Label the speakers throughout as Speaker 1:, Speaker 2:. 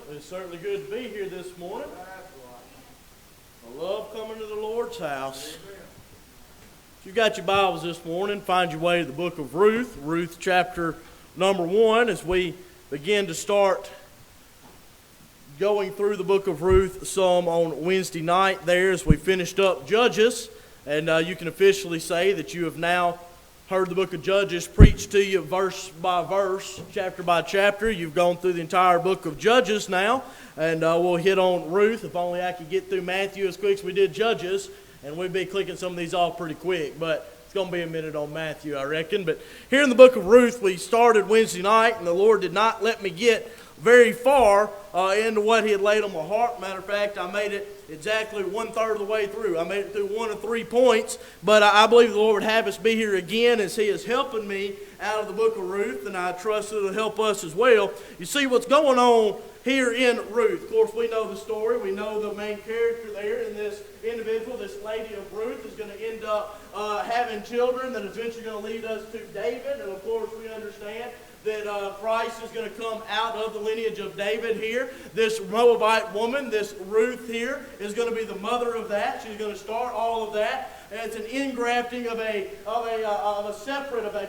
Speaker 1: It's certainly good to be here this morning. I love coming to the Lord's house. If you've got your Bibles this morning, find your way to the book of Ruth, Ruth chapter number 1, as we begin to start going through the book of Ruth some on Wednesday night there as we finished up Judges. And you can officially say that you have now heard the book of Judges preached to you verse by verse, chapter by chapter. You've gone through the entire book of Judges now, and we'll hit on Ruth. If only I could get through Matthew as quick as we did Judges, and we'd be clicking some of these off pretty quick, but it's going to be a minute on Matthew, I reckon. But here in the book of Ruth, we started Wednesday night, and the Lord did not let me get very far into what He had laid on my heart. Matter of fact, I made it exactly 1/3 of the way through. I made it through 1 of 3 points, but I believe the Lord would have us be here again as He is helping me out of the book of Ruth, and I trust it'll help us as well. You see what's going on here in Ruth. Of course, we know the story. We know the main character there in this individual, this lady of Ruth, is going to end up having children that eventually going to lead us to David, and of course we understand that Christ is going to come out of the lineage of David here. This Moabite woman, this Ruth here, is going to be the mother of that. She's going to start all of that. And it's an ingrafting of a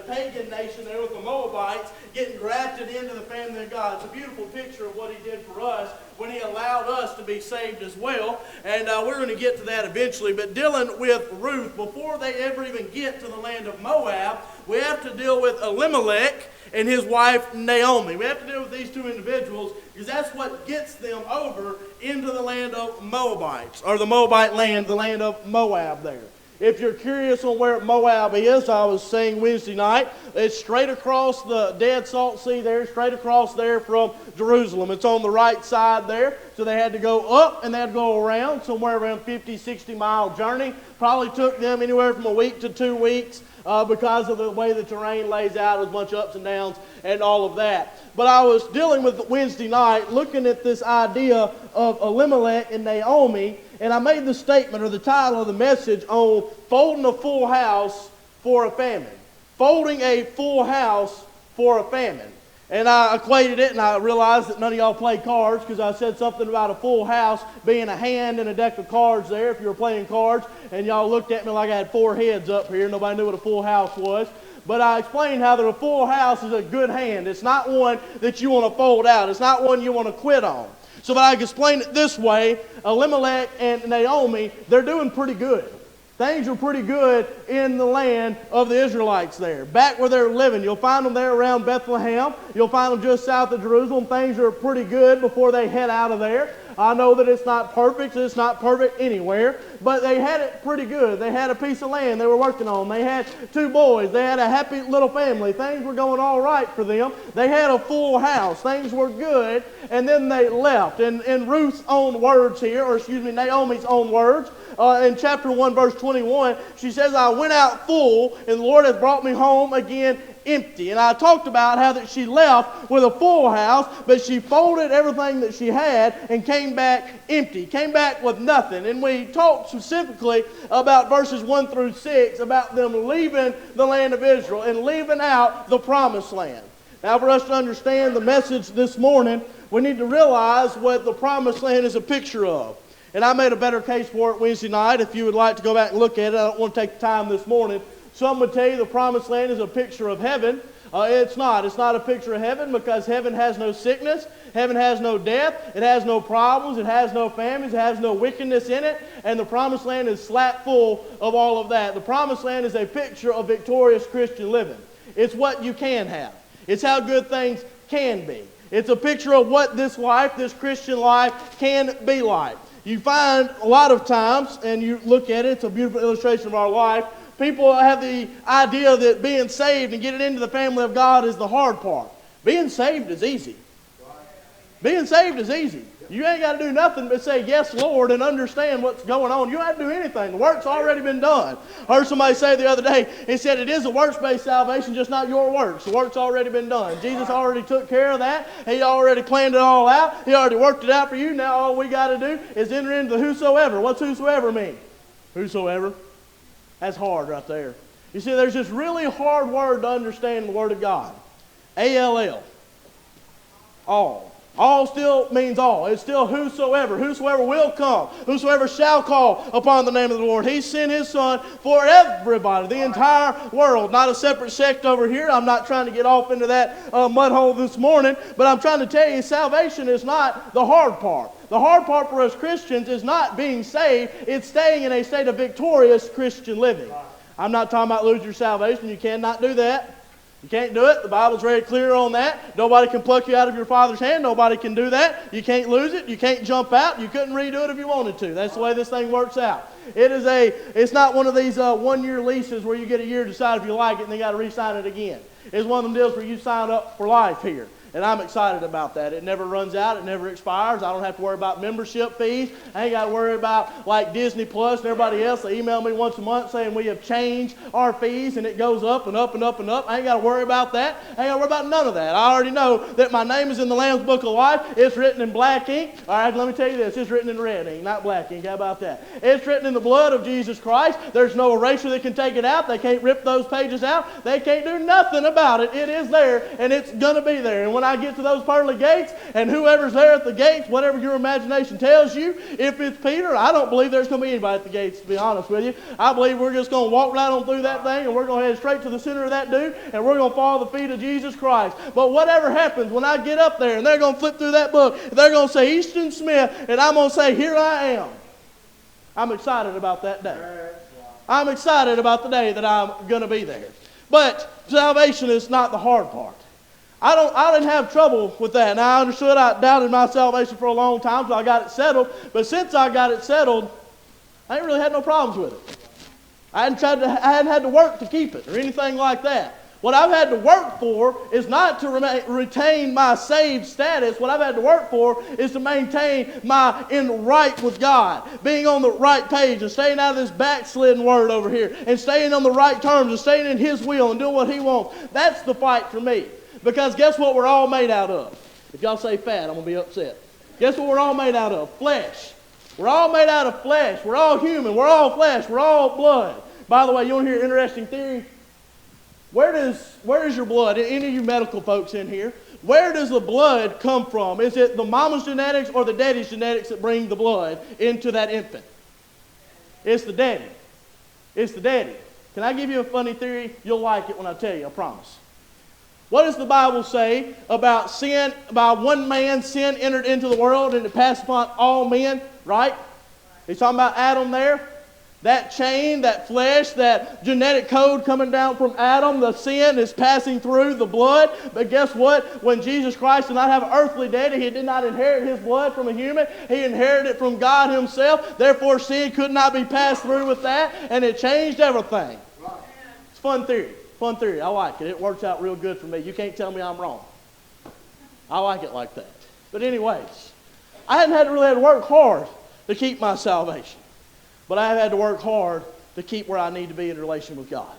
Speaker 1: pagan nation there with the Moabites getting grafted into the family of God. It's a beautiful picture of what He did for us when He allowed us to be saved as well. And we're going to get to that eventually. But dealing with Ruth, before they ever even get to the land of Moab, we have to deal with Elimelech and his wife Naomi. We have to deal with these two individuals because that's what gets them over into the land of Moabites, or the Moabite land, the land of Moab there. If you're curious on where Moab is, I was saying Wednesday night, it's straight across the Dead Salt Sea there, straight across there from Jerusalem. It's on the right side there, so they had to go up and they had to go around, somewhere around 50, 60-mile journey. Probably took them anywhere from a week to 2 weeks because of the way the terrain lays out, a bunch of ups and downs and all of that. But I was dealing with Wednesday night, looking at this idea of Elimelech and Naomi, and I made the statement, or the title of the message, on folding a full house for a famine. Folding a full house for a famine. And I equated it, and I realized that none of y'all play cards, because I said something about a full house being a hand and a deck of cards there, if you were playing cards, and y'all looked at me like I had 4 heads up here. Nobody knew what a full house was. But I explained how that a full house is a good hand. It's not one that you want to fold out. It's not one you want to quit on. So if I can explain it this way, Elimelech and Naomi, they're doing pretty good. Things are pretty good in the land of the Israelites there. Back where they're living, you'll find them there around Bethlehem. You'll find them just south of Jerusalem. Things are pretty good before they head out of there. I know that it's not perfect. It's not perfect anywhere. But they had it pretty good. They had a piece of land they were working on. They had 2 boys. They had a happy little family. Things were going all right for them. They had a full house. Things were good. And then they left. And in Ruth's own words here, or excuse me, Naomi's own words, in chapter 1, verse 21, she says, I went out full, and the Lord has brought me home again empty. And I talked about how that she left with a full house, but she folded everything that she had and came back empty, came back with nothing. And we talked specifically about verses 1 through 6, about them leaving the land of Israel and leaving out the promised land. Now, for us to understand the message this morning, we need to realize what the promised land is a picture of. And I made a better case for it Wednesday night. If you would like to go back and look at it, I don't want to take the time this morning. Some would tell you the promised land is a picture of heaven. It's not. It's not a picture of heaven, because heaven has no sickness. Heaven has no death. It has no problems. It has no famines. It has no wickedness in it. And the promised land is slap full of all of that. The promised land is a picture of victorious Christian living. It's what you can have. It's how good things can be. It's a picture of what this life, this Christian life, can be like. You find a lot of times, and you look at it, it's a beautiful illustration of our life, people have the idea that being saved and getting into the family of God is the hard part. Being saved is easy. Being saved is easy. You ain't got to do nothing but say, yes, Lord, and understand what's going on. You don't have to do anything. The work's already been done. I heard somebody say the other day, he said, it is a works-based salvation, just not your works. The work's already been done. Jesus already took care of that. He already planned it all out. He already worked it out for you. Now all we got to do is enter into the whosoever. What's whosoever mean? Whosoever. That's hard right there. You see, there's this really hard word to understand in the Word of God. A-L-L. All. All still means all. It's still whosoever. Whosoever will come. Whosoever shall call upon the name of the Lord. He sent His Son for everybody, the entire world. Not a separate sect over here. I'm not trying to get off into that mud hole this morning, but I'm trying to tell you salvation is not the hard part. The hard part for us Christians is not being saved. It's staying in a state of victorious Christian living. I'm not talking about losing your salvation. You cannot do that. You can't do it. The Bible's very clear on that. Nobody can pluck you out of your Father's hand. Nobody can do that. You can't lose it. You can't jump out. You couldn't redo it if you wanted to. That's the way this thing works out. It's not one of these one-year leases where you get a year to decide if you like it and then you got to re-sign it again. It's one of them deals where you sign up for life here. And I'm excited about that. It never runs out. It never expires. I don't have to worry about membership fees. I ain't got to worry about like Disney Plus and everybody else. They email me once a month saying we have changed our fees and it goes up and up and up and up. I ain't got to worry about that. I ain't got to worry about none of that. I already know that my name is in the Lamb's Book of Life. It's written in black ink. All right, let me tell you this. It's written in red ink, not black ink. How about that? It's written in the blood of Jesus Christ. There's no eraser that can take it out. They can't rip those pages out. They can't do nothing about it. It is there and it's going to be there. And when I get to those pearly gates, and whoever's there at the gates, whatever your imagination tells you, if it's Peter, I don't believe there's going to be anybody at the gates, to be honest with you. I believe we're just going to walk right on through that thing, and we're going to head straight to the center of that dude, and we're going to follow the feet of Jesus Christ. But whatever happens, when I get up there, and they're going to flip through that book, they're going to say Easton Smith, and I'm going to say, here I am. I'm excited about that day. I'm excited about the day that I'm going to be there. But salvation is not the hard part. I didn't have trouble with that. Now, I understood I doubted my salvation for a long time, so I got it settled. But since I got it settled, I ain't really had no problems with it. I hadn't had to work to keep it or anything like that. What I've had to work for is not to retain my saved status. What I've had to work for is to maintain my in right with God. Being on the right page and staying out of this backslidden word over here. And staying on the right terms and staying in His will and doing what He wants. That's the fight for me. Because guess what we're all made out of? If y'all say fat, I'm going to be upset. Guess what we're all made out of? Flesh. We're all made out of flesh. We're all human. We're all flesh. We're all blood. By the way, you want to hear an interesting theory? Where does your blood, any of you medical folks in here, where does the blood come from? Is it the mama's genetics or the daddy's genetics that bring the blood into that infant? It's the daddy. It's the daddy. Can I give you a funny theory? You'll like it when I tell you, I promise. What does the Bible say about sin? By one man sin entered into the world and it passed upon all men, right? He's talking about Adam there. That chain, that flesh, that genetic code coming down from Adam, the sin is passing through the blood. But guess what? When Jesus Christ did not have an earthly daddy, He did not inherit His blood from a human. He inherited it from God Himself. Therefore, sin could not be passed through with that, and it changed everything. It's a fun theory. Fun theory. I like it. It works out real good for me. You can't tell me I'm wrong. I like it like that. But anyways, I hadn't really had to work hard to keep my salvation. But I have had to work hard to keep where I need to be in relation with God.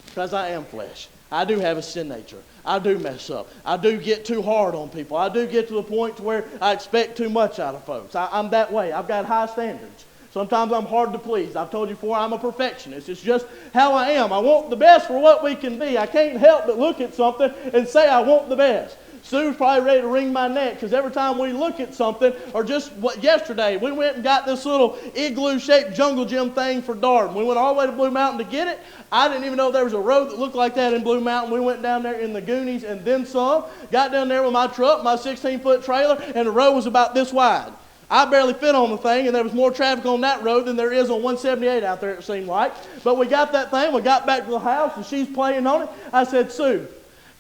Speaker 1: Because I am flesh. I do have a sin nature. I do mess up. I do get too hard on people. I do get to the point to where I expect too much out of folks. I'm that way. I've got high standards. Sometimes I'm hard to please. I've told you before, I'm a perfectionist. It's just how I am. I want the best for what we can be. I can't help but look at something and say I want the best. Sue's probably ready to wring my neck because every time we look at something, or just yesterday, we went and got this little igloo-shaped jungle gym thing for Darden. We went all the way to Blue Mountain to get it. I didn't even know there was a road that looked like that in Blue Mountain. We went down there in the Goonies and then some. Got down there with my truck, my 16-foot trailer, and the road was about this wide. I barely fit on the thing, and there was more traffic on that road than there is on 178 out there, it seemed like. But we got that thing, we got back to the house, and she's playing on it. I said, Sue,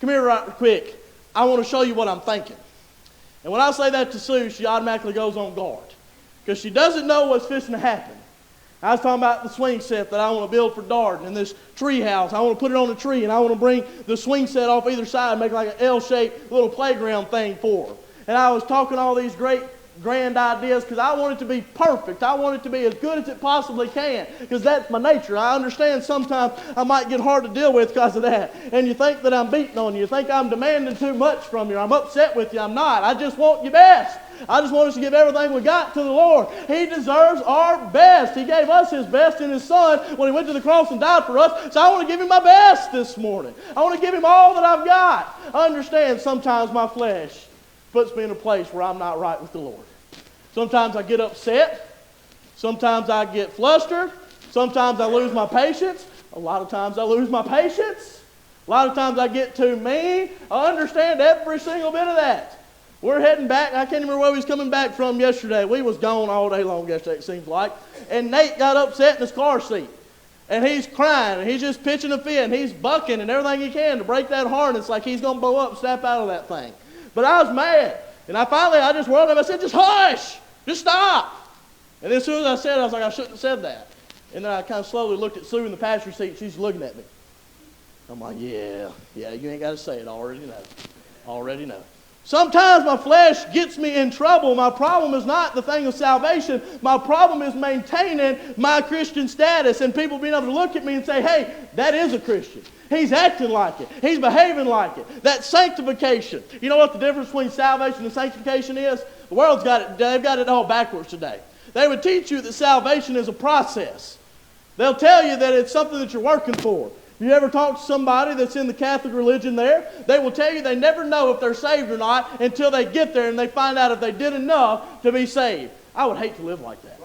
Speaker 1: come here right quick. I want to show you what I'm thinking. And when I say that to Sue, she automatically goes on guard. Because she doesn't know what's fixing to happen. I was talking about the swing set that I want to build for Darden and this tree house. I want to put it on a tree, and I want to bring the swing set off either side and make like an L-shaped little playground thing for her. And I was talking all these great grand ideas because I want it to be perfect. I want it to be as good as it possibly can because that's my nature. I understand sometimes I might get hard to deal with because of that. And you think that I'm beating on you. You think I'm demanding too much from you. I'm upset with you. I'm not. I just want your best. I just want us to give everything we got to the Lord. He deserves our best. He gave us His best in His Son when He went to the cross and died for us. So I want to give Him my best this morning. I want to give Him all that I've got. I understand sometimes my flesh puts me in a place where I'm not right with the Lord. Sometimes I get upset. Sometimes I get flustered. Sometimes I lose my patience. A lot of times I lose my patience. A lot of times I get too mean. I understand every single bit of that. We're heading back. I can't remember where we was coming back from yesterday. We was gone all day long yesterday, it seems like. And Nate got upset in his car seat. And he's crying, and he's just pitching a fit, and he's bucking and everything he can to break that harness like he's going to blow up and snap out of that thing. But I was mad. And I just whirled him. I said, just hush. Just stop. And as soon as I said it, I was like, I shouldn't have said that. And then I kind of slowly looked at Sue in the passenger seat. She's looking at me. I'm like, yeah, you ain't got to say it. I already know. Sometimes my flesh gets me in trouble. My problem is not the thing of salvation. My problem is maintaining my Christian status and people being able to look at me and say, hey, that is a Christian. He's acting like it. He's behaving like it. That's sanctification. You know what the difference between salvation and sanctification is? The world's got it. They've got it all backwards today. They would teach you that salvation is a process. They'll tell you that it's something that you're working for. You ever talk to somebody that's in the Catholic religion there? They will tell you they never know if they're saved or not until they get there and they find out if they did enough to be saved. I would hate to live like that.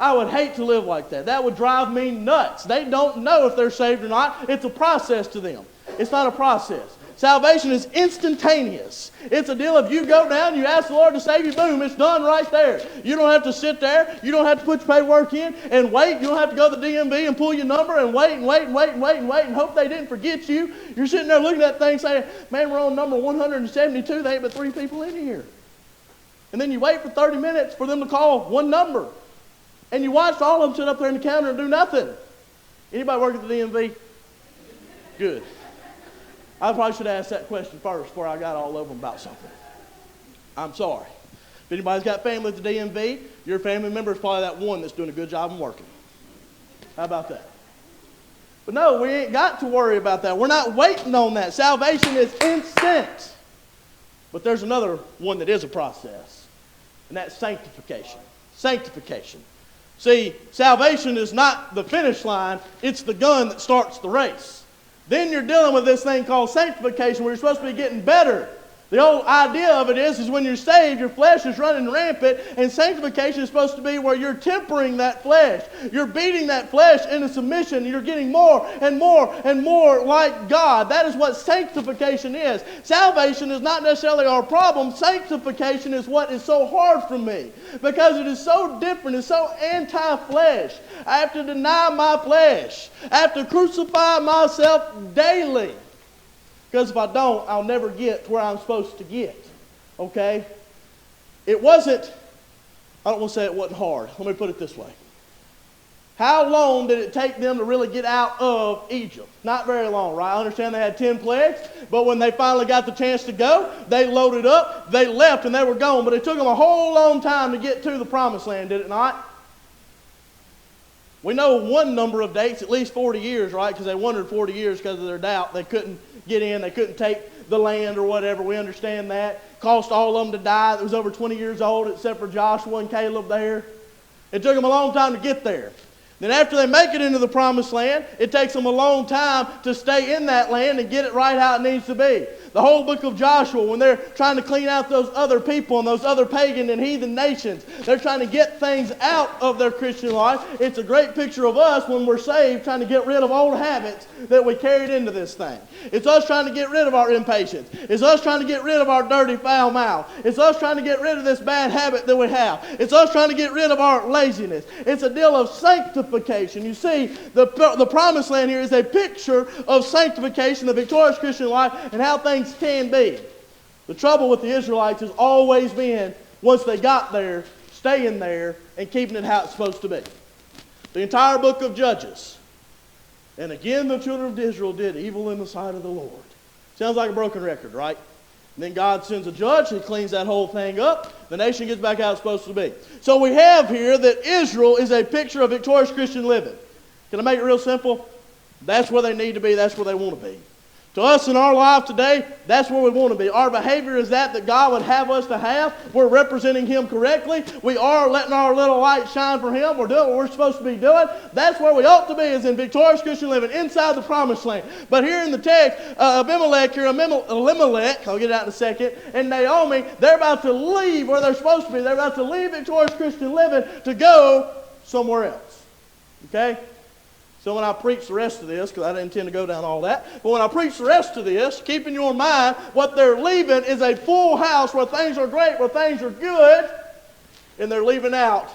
Speaker 1: I would hate to live like that. That would drive me nuts. They don't know if they're saved or not. It's a process to them. It's not a process. Salvation is instantaneous. It's a deal of you go down, you ask the Lord to save you, boom, it's done right there. You don't have to sit there. You don't have to put your paperwork in and wait. You don't have to go to the DMV and pull your number and wait and hope they didn't forget you. You're sitting there looking at that thing saying, man, we're on number 172. There ain't but 3 people in here. And then you wait for 30 minutes for them to call one number. And you watch all of them sit up there in the counter and do nothing. Anybody work at the DMV? Good. I probably should have asked that question first before I got all over them about something. I'm sorry. If anybody's got family at the DMV, your family member is probably that one that's doing a good job and working. How about that? But no, we ain't got to worry about that. We're not waiting on that. Salvation is instant. But there's another one that is a process, and that's sanctification. Sanctification. See, salvation is not the finish line. It's the gun that starts the race. Then you're dealing with this thing called sanctification where you're supposed to be getting better. The old idea of it is when you're saved, your flesh is running rampant, and sanctification is supposed to be where you're tempering that flesh. You're beating that flesh into submission, and you're getting more and more and more like God. That is what sanctification is. Salvation is not necessarily our problem. Sanctification is what is so hard for me because it is so different. It's so anti-flesh. I have to deny my flesh. I have to crucify myself daily. Because if I don't, I'll never get to where I'm supposed to get. Okay? It wasn't, I don't want to say it wasn't hard. Let me put it this way. How long did it take them to really get out of Egypt? Not very long, right? I understand they had 10 plagues, but when they finally got the chance to go, they loaded up, they left, and they were gone. But it took them a whole long time to get to the promised land, did it not? We know one number of dates, at least 40 years, right? Because they wandered 40 years because of their doubt. They couldn't get in. They couldn't take the land or whatever. We understand that. Cost all of them to die. That was over 20 years old except for Joshua and Caleb there. It took them a long time to get there. Then after they make it into the promised land, it takes them a long time to stay in that land and get it right how it needs to be. The whole book of Joshua, when they're trying to clean out those other people and those other pagan and heathen nations, they're trying to get things out of their Christian life. It's a great picture of us when we're saved, trying to get rid of old habits that we carried into this thing. It's us trying to get rid of our impatience. It's us trying to get rid of our dirty, foul mouth. It's us trying to get rid of this bad habit that we have. It's us trying to get rid of our laziness. It's a deal of sanctification. You see, the promised land here is a picture of sanctification, the victorious Christian life, and how things can be. The trouble with the Israelites has always been, once they got there, staying there and keeping it how it's supposed to be. The entire book of Judges. And again, the children of Israel did evil in the sight of the Lord. Sounds like a broken record, right? And then God sends a judge who cleans that whole thing up. The nation gets back how it's supposed to be. So we have here that Israel is a picture of victorious Christian living. Can I make it real simple? That's where they need to be. That's where they want to be. To us in our life today, that's where we want to be. Our behavior is that God would have us to have. We're representing Him correctly. We are letting our little light shine for Him. We're doing what we're supposed to be doing. That's where we ought to be, is in victorious Christian living, inside the promised land. But here in the text, Elimelech, I'll get it out in a second, and Naomi, they're about to leave where they're supposed to be. They're about to leave victorious Christian living to go somewhere else. Okay? So when I preach the rest of this, because I didn't intend to go down all that, but when I preach the rest of this, keep in your mind, what they're leaving is a full house where things are great, where things are good, and they're leaving out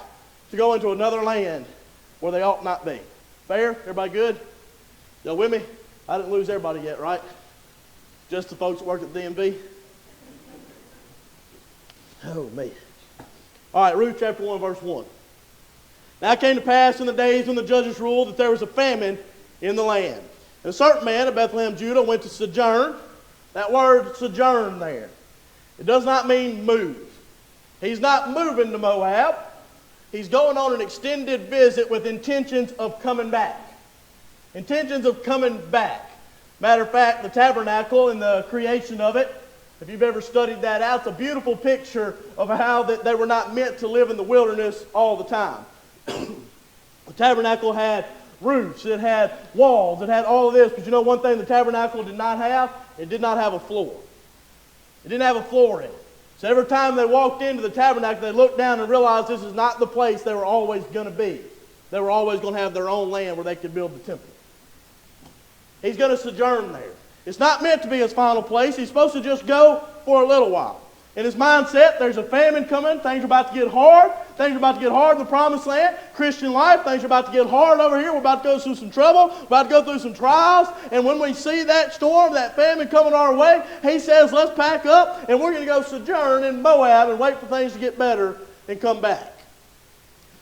Speaker 1: to go into another land where they ought not be. Fair? Everybody good? Y'all with me? I didn't lose everybody yet, right? Just the folks that work at the DMV? Oh, me. All right, Ruth chapter 1, verse 1. Now it came to pass in the days when the judges ruled that there was a famine in the land. And a certain man of Bethlehem, Judah, went to sojourn. That word sojourn there, it does not mean move. He's not moving to Moab. He's going on an extended visit with intentions of coming back. Intentions of coming back. Matter of fact, the tabernacle and the creation of it, if you've ever studied that out, it's a beautiful picture of how that they were not meant to live in the wilderness all the time. The tabernacle had roofs, it had walls, it had all of this. But you know one thing the tabernacle did not have? It did not have a floor. It didn't have a floor in it. So every time they walked into the tabernacle, they looked down and realized this is not the place they were always going to be. They were always going to have their own land where they could build the temple. He's going to sojourn there. It's not meant to be his final place. He's supposed to just go for a little while. In his mindset, there's a famine coming. Things are about to get hard. Things are about to get hard in the promised land. Christian life, things are about to get hard over here. We're about to go through some trouble. We're about to go through some trials. And when we see that storm, that famine coming our way, he says, let's pack up and we're going to go sojourn in Moab and wait for things to get better and come back.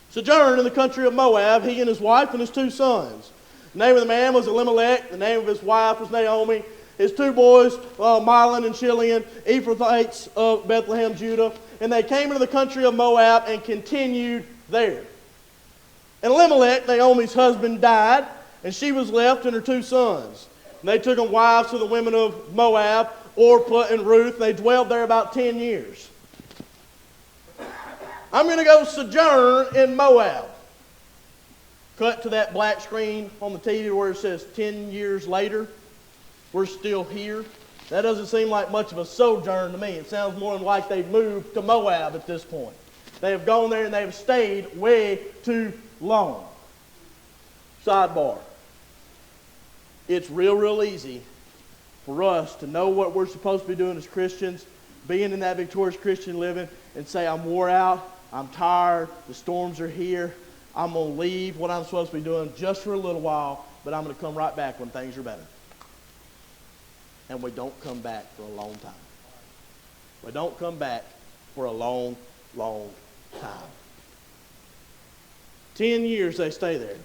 Speaker 1: Sojourn in the country of Moab, he and his wife and his 2 sons. The name of the man was Elimelech. The name of his wife was Naomi. His 2 boys, Mahlon and Chilion, Ephrathites of Bethlehem, Judah. And they came into the country of Moab and continued there. And Elimelech, Naomi's husband, died, and she was left and her 2 sons. And they took them wives to the women of Moab, Orpah and Ruth. They dwelled there about 10 years. I'm going to go sojourn in Moab. Cut to that black screen on the TV where it says 10 years later. We're still here. That doesn't seem like much of a sojourn to me. It sounds more like they've moved to Moab at this point. They have gone there and they have stayed way too long. Sidebar. It's real easy for us to know what we're supposed to be doing as Christians, being in that victorious Christian living, and say, I'm wore out, I'm tired, the storms are here, I'm going to leave what I'm supposed to be doing just for a little while, but I'm going to come right back when things are better. And we don't come back for a long time. We don't come back for a long time. 10 years they stay there.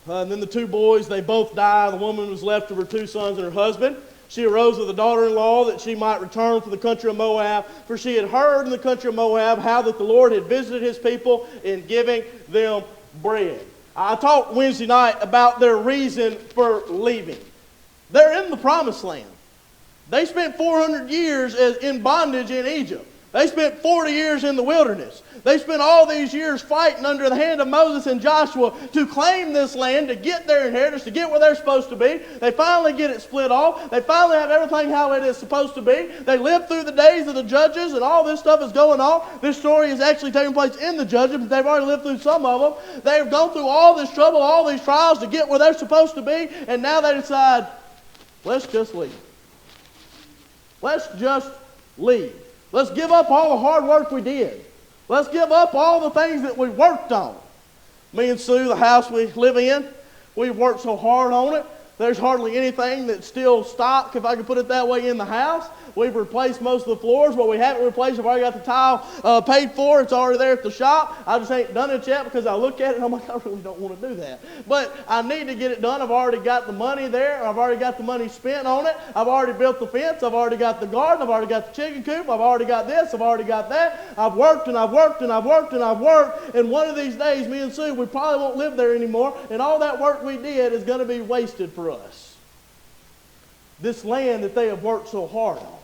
Speaker 1: And then the 2 boys, they both die. The woman was left with her 2 sons and her husband. She arose with a daughter-in-law that she might return from the country of Moab, for she had heard in the country of Moab how that the Lord had visited his people in giving them bread. I talked Wednesday night about their reason for leaving. They're in the promised land. They spent 400 years in bondage in Egypt. They spent 40 years in the wilderness. They spent all these years fighting under the hand of Moses and Joshua to claim this land, to get their inheritance, to get where they're supposed to be. They finally get it split off. They finally have everything how it is supposed to be. They live through the days of the judges, and all this stuff is going on. This story is actually taking place in the judges, but they've already lived through some of them. They've gone through all this trouble, all these trials to get where they're supposed to be, and now they decide, let's just leave. Let's just leave. Let's give up all the hard work we did. Let's give up all the things that we worked on. Me and Sue, the house we live in, we've worked so hard on it. There's hardly anything that's still stock, if I can put it that way, in the house. We've replaced most of the floors. What we haven't replaced, I've already got the tile paid for. It's already there at the shop. I just ain't done it yet because I look at it and I'm like, I really don't want to do that. But I need to get it done. I've already got the money there. I've already got the money spent on it. I've already built the fence. I've already got the garden. I've already got the chicken coop. I've already got this. I've already got that. I've worked and I've worked and I've worked and I've worked. And one of these days, me and Sue, we probably won't live there anymore. And all that work we did is going to be wasted for us. this land that they have worked so hard on.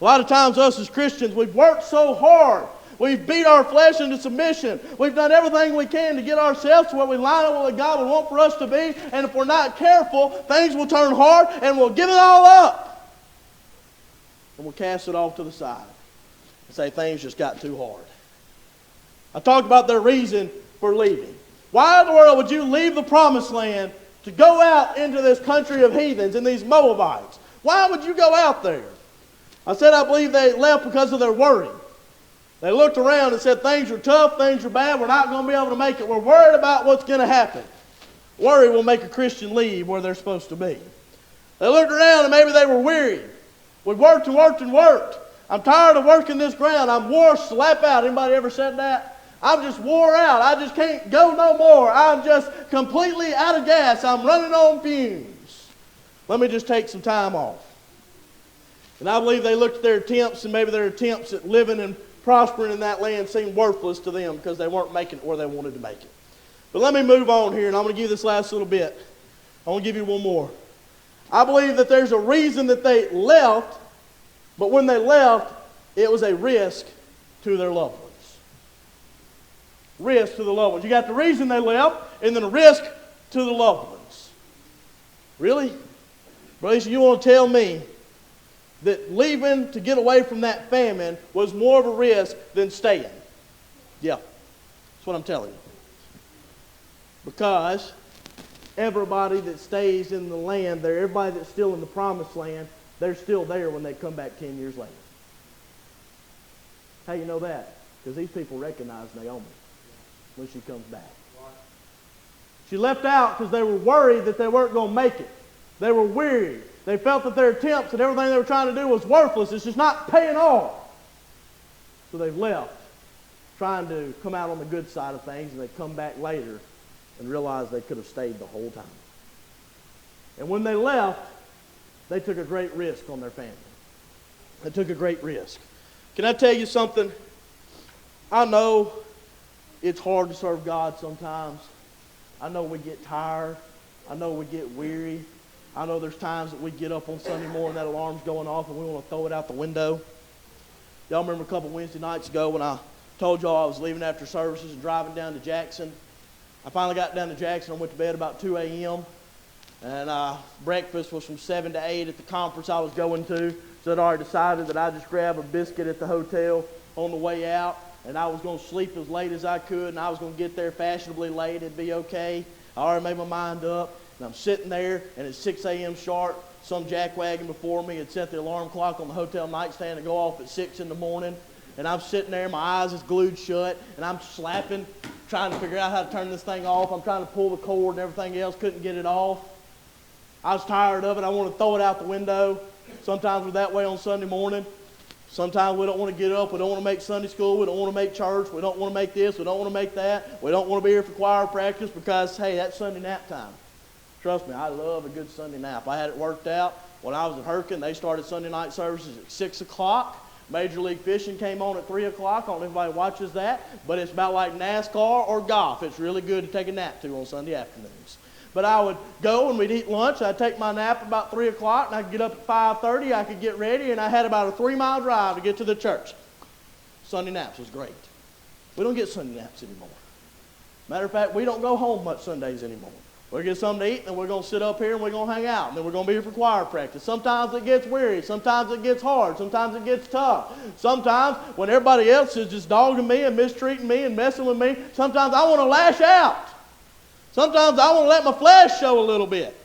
Speaker 1: A lot of times us as Christians, we've worked so hard. We've beat our flesh into submission. We've done everything we can to get ourselves to where we line up with what God would want for us to be. And if we're not careful, things will turn hard and we'll give it all up. And we'll cast it off to the side and say things just got too hard. I talked about their reason for leaving. Why in the world would you leave the promised land to go out into this country of heathens and these Moabites? Why would you go out there? I said I believe they left because of their worry. They looked around and said, things are tough, things are bad, we're not going to be able to make it. We're worried about what's going to happen. Worry will make a Christian leave where they're supposed to be. They looked around and maybe they were weary. We worked and worked and worked. I'm tired of working this ground. I'm wore slap out. Anybody ever said that? I'm just wore out. I just can't go no more. I'm just completely out of gas. I'm running on fumes. Let me just take some time off. And I believe they looked at their attempts, and maybe their attempts at living and prospering in that land seemed worthless to them because they weren't making it where they wanted to make it. But let me move on here, and I'm going to give you this last little bit. I want to give you one more. I believe that there's a reason that they left, but when they left, it was a risk to their loved ones. Risk to the loved ones. You got the reason they left, and then a risk to the loved ones. Really? Brother, you want to tell me that leaving to get away from that famine was more of a risk than staying? Yeah, that's what I'm telling you. Because everybody that stays in the land there, everybody that's still in the promised land, they're still there when they come back 10 years later. How you know that? Because these people recognize Naomi when she comes back. She left out because they were worried that they weren't going to make it. They were weary. They felt that their attempts and everything they were trying to do was worthless. It's just not paying off. So they've left, trying to come out on the good side of things, and they come back later and realize they could have stayed the whole time. And when they left, they took a great risk on their family. They took a great risk. Can I tell you something? I know it's hard to serve God sometimes. I know we get tired. I know we get weary. I know there's times that we get up on Sunday morning, that alarm's going off, and we want to throw it out the window. Y'all remember a couple Wednesday nights ago when I told y'all I was leaving after services and driving down to Jackson? I finally got down to Jackson. I went to bed about 2 a.m. And breakfast was from 7 to 8 at the conference I was going to. So I'd already decided that I'd just grab a biscuit at the hotel on the way out. And I was going to sleep as late as I could. And I was going to get there fashionably late. It'd be okay. I already made my mind up. And I'm sitting there, and at 6 a.m. sharp, some jackwagon before me had set the alarm clock on the hotel nightstand to go off at 6 in the morning. And I'm sitting there, my eyes is glued shut, and I'm slapping, trying to figure out how to turn this thing off. I'm trying to pull the cord and everything else, couldn't get it off. I was tired of it. I want to throw it out the window. Sometimes we're that way on Sunday morning. Sometimes we don't want to get up. We don't want to make Sunday school. We don't want to make church. We don't want to make this. We don't want to make that. We don't want to be here for choir practice because, hey, that's Sunday nap time. Trust me, I love a good Sunday nap. I had it worked out. When I was at Hurricane, they started Sunday night services at 6 o'clock. Major League Fishing came on at 3 o'clock. I don't know if anybody watches that, but it's about like NASCAR or golf. It's really good to take a nap to on Sunday afternoons. But I would go and we'd eat lunch. I'd take my nap about 3 o'clock, and I could get up at 5:30. I could get ready, and I had about a 3-mile drive to get to the church. Sunday naps was great. We don't get Sunday naps anymore. Matter of fact, we don't go home much Sundays anymore. We'll get something to eat, and we're going to sit up here, and we're going to hang out, and then we're going to be here for choir practice. Sometimes it gets weary. Sometimes it gets hard. Sometimes it gets tough. Sometimes when everybody else is just dogging me and mistreating me and messing with me, sometimes I want to lash out. Sometimes I want to let my flesh show a little bit.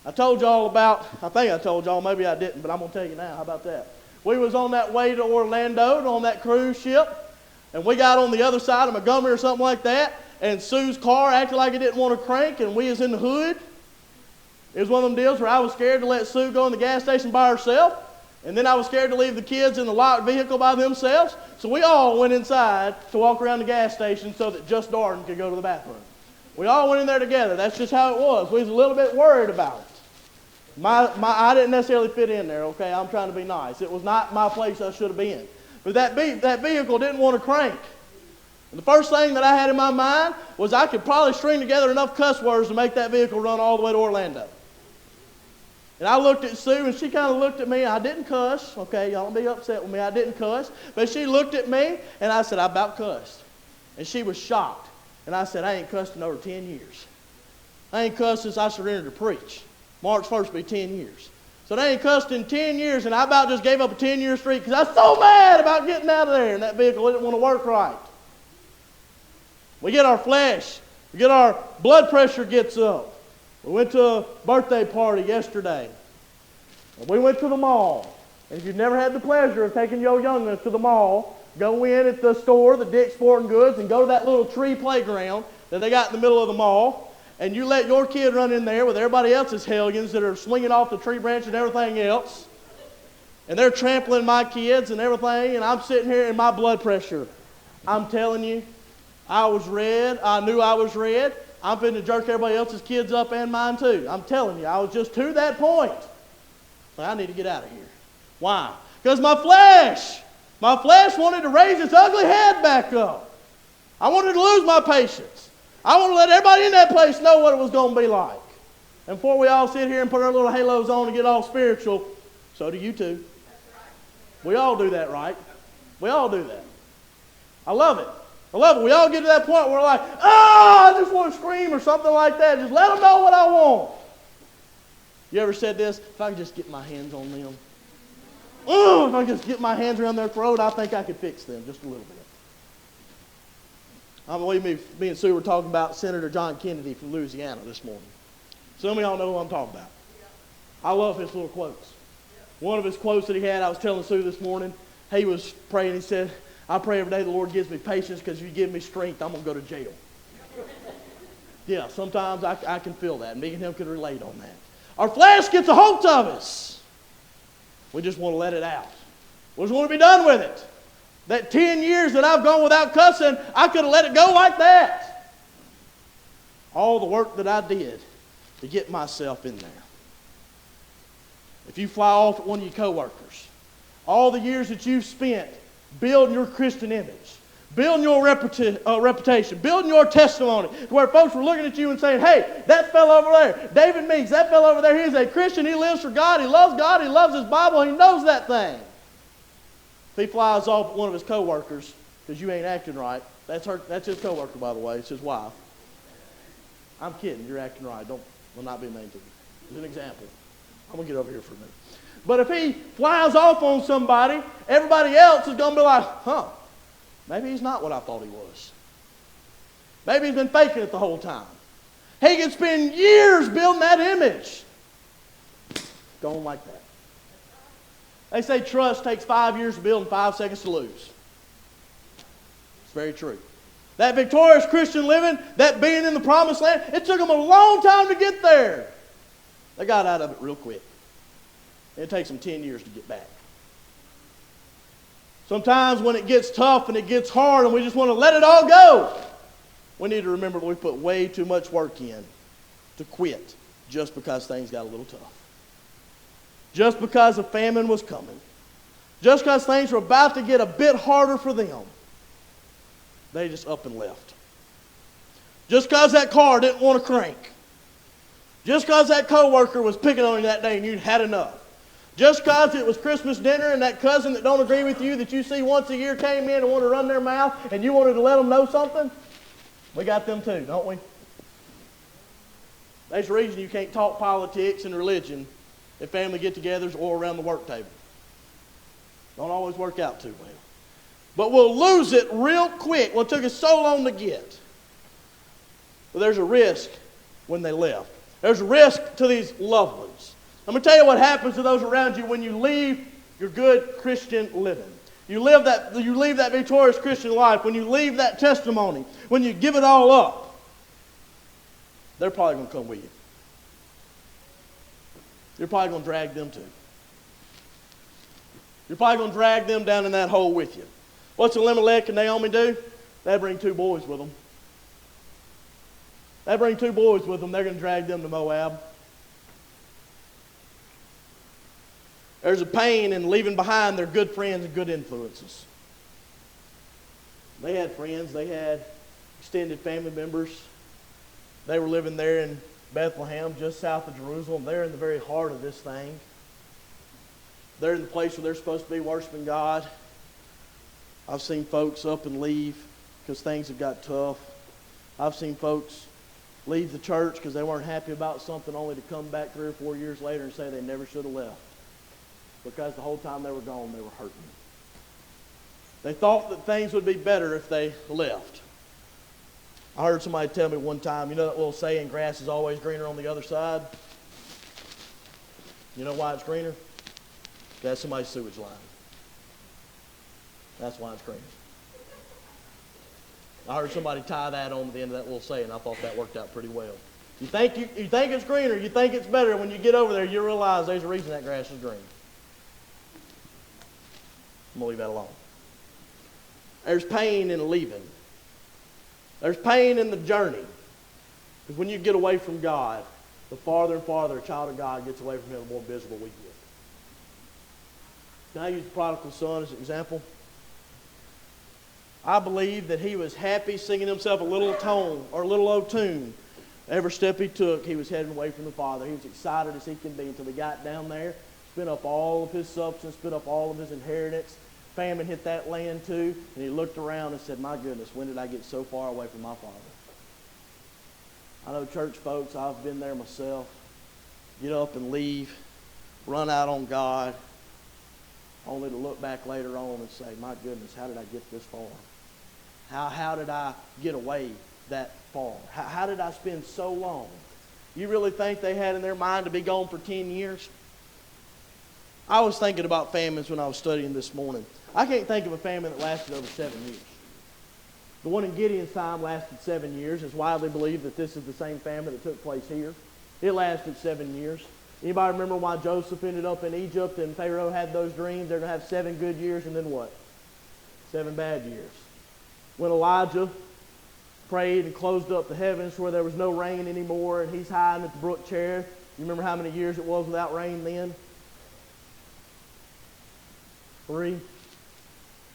Speaker 1: I told y'all about, I think I told y'all, maybe I didn't, but I'm going to tell you now. How about that? We was on that way to Orlando on that cruise ship, and we got on the other side of Montgomery or something like that, and Sue's car acted like it didn't want to crank, and we was in the hood. It was one of them deals where I was scared to let Sue go in the gas station by herself, and then I was scared to leave the kids in the locked vehicle by themselves, so we all went inside to walk around the gas station so that just Darden could go to the bathroom. We all went in there together. That's just how it was. We was a little bit worried about it. I didn't necessarily fit in there, okay? I'm trying to be nice. It was not my place I should have been. But that vehicle didn't want to crank. And the first thing that I had in my mind was I could probably string together enough cuss words to make that vehicle run all the way to Orlando. And I looked at Sue, and she kind of looked at me. I didn't cuss. Okay, y'all don't be upset with me. I didn't cuss. But she looked at me, and I said, I about cussed. And she was shocked. And I said, I ain't cussed in over 10 years. I ain't cussed since I surrendered to preach. March 1st will be 10 years. So they ain't cussed in 10 years, and I about just gave up a 10-year streak because I was so mad about getting out of there, and that vehicle didn't want to work right. We get our flesh. We get our blood pressure gets up. We went to a birthday party yesterday. We went to the mall. And if you've never had the pleasure of taking your young ones to the mall, go in at the store, the Dick's Sporting Goods, and go to that little tree playground that they got in the middle of the mall. And you let your kid run in there with everybody else's hellions that are swinging off the tree branch and everything else. And they're trampling my kids and everything. And I'm sitting here in my blood pressure. I'm telling you, I was red. I knew I was red. I'm finna jerk everybody else's kids up and mine too. I'm telling you, I was just to that point. I need to get out of here. Why? Because my flesh wanted to raise its ugly head back up. I wanted to lose my patience. I want to let everybody in that place know what it was going to be like. And before we all sit here and put our little halos on and get all spiritual, so do you too. We all do that, right? We all do that. I love it. I love it. We all get to that point where we're like, I just want to scream or something like that. Just let them know what I want. You ever said this? If I could just get my hands on them. If I could just get my hands around their throat, I think I could fix them just a little bit. I believe me and Sue were talking about Senator John Kennedy from Louisiana this morning. Some of y'all know who I'm talking about. I love his little quotes. One of his quotes that he had, I was telling Sue this morning, he was praying, he said, I pray every day the Lord gives me patience because if you give me strength, I'm going to go to jail. Yeah, sometimes I can feel that, and me and him could relate on that. Our flesh gets a hold of us. We just want to let it out. We just want to be done with it. That 10 years that I've gone without cussing, I could have let it go like that. All the work that I did to get myself in there. If you fly off at one of your coworkers, all the years that you've spent building your Christian image, building your reputation, building your testimony, to where folks were looking at you and saying, hey, that fellow over there, David Meeks, that fellow over there, he's a Christian, he lives for God, he loves his Bible, he knows that thing. If he flies off one of his coworkers because you ain't acting right, that's his coworker, by the way, it's his wife. I'm kidding, you're acting right. Will not be mean to you. It's an example. I'm going to get over here for a minute. But if he flies off on somebody, everybody else is going to be like, maybe he's not what I thought he was. Maybe he's been faking it the whole time. He can spend years building that image. Going like that. They say trust takes 5 years to build and 5 seconds to lose. It's very true. That victorious Christian living, that being in the promised land, it took them a long time to get there. They got out of it real quick. It takes them 10 years to get back. Sometimes when it gets tough and it gets hard and we just want to let it all go, we need to remember that we put way too much work in to quit just because things got a little tough. Just because a famine was coming. Just because things were about to get a bit harder for them. They just up and left. Just because that car didn't want to crank. Just because that coworker was picking on you that day and you'd had enough. Just because it was Christmas dinner and that cousin that don't agree with you that you see once a year came in and wanted to run their mouth and you wanted to let them know something, we got them too, don't we? There's a reason you can't talk politics and religion at family get-togethers or around the work table. Don't always work out too well. But we'll lose it real quick. Well, it took us so long to get. But there's a risk when they left. There's a risk to these loved ones. I'm going to tell you what happens to those around you when you leave your good Christian living. You leave that victorious Christian life, when you leave that testimony, when you give it all up, they're probably going to come with you. You're probably going to drag them too. You're probably going to drag them down in that hole with you. What's Elimelech and Naomi do? They bring 2 boys with them. They bring 2 boys with them. They're going to drag them to Moab. There's a pain in leaving behind their good friends and good influences. They had friends. They had extended family members. They were living there in Bethlehem, just south of Jerusalem. They're in the very heart of this thing. They're in the place where they're supposed to be worshiping God. I've seen folks up and leave because things have got tough. I've seen folks leave the church because they weren't happy about something, only to come back 3 or 4 years later and say they never should have left. Because the whole time they were gone, they were hurting. They thought that things would be better if they left. I heard somebody tell me one time, you know that little saying, grass is always greener on the other side? You know why it's greener? That's somebody's sewage line. That's why it's greener. I heard somebody tie that on to the end of that little saying. I thought that worked out pretty well. You think it's greener, you think it's better. When you get over there, you realize there's a reason that grass is green. I'm going to leave that alone. There's pain in leaving. There's pain in the journey. Because when you get away from God, the farther and farther a child of God gets away from Him, the more miserable we get. Can I use the prodigal son as an example? I believe that he was happy singing himself a little tone or a little old tune. Every step he took, he was heading away from the Father. He was excited as he can be until he got down there, spent up all of his substance, spent up all of his inheritance. Famine hit that land too, and he looked around and said, my goodness, when did I get so far away from my Father? I know church folks, I've been there myself. Get up and leave, run out on God, only to look back later on and say, my goodness, how did I get this far? How did I get away that far? How did I spend so long? You really think they had in their mind to be gone for 10 years? I was thinking about famines when I was studying this morning. I can't think of a famine that lasted over 7 years. The one in Gideon's time lasted 7 years. It's widely believed that this is the same famine that took place here. It lasted 7 years. Anybody remember why Joseph ended up in Egypt and Pharaoh had those dreams? They're going to have 7 good years and then what? 7 bad years. When Elijah prayed and closed up the heavens where there was no rain anymore and he's hiding at the brook Cherith. You remember how many years it was without rain then? 3